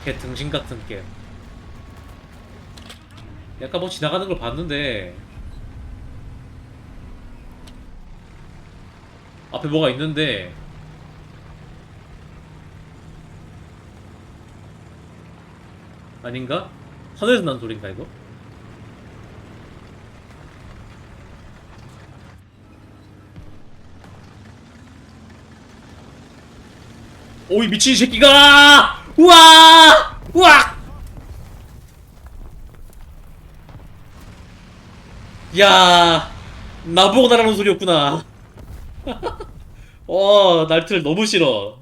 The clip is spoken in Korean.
개 등신 같은 게. 약간 뭐 지나가는 걸 봤는데 앞에 뭐가 있는데 아닌가? 하늘에서 난 소린가 이거? 오이 미친 새끼가! 우와! 우와! 야, 나보고 나라는 소리였구나. 날트를 너무 싫어.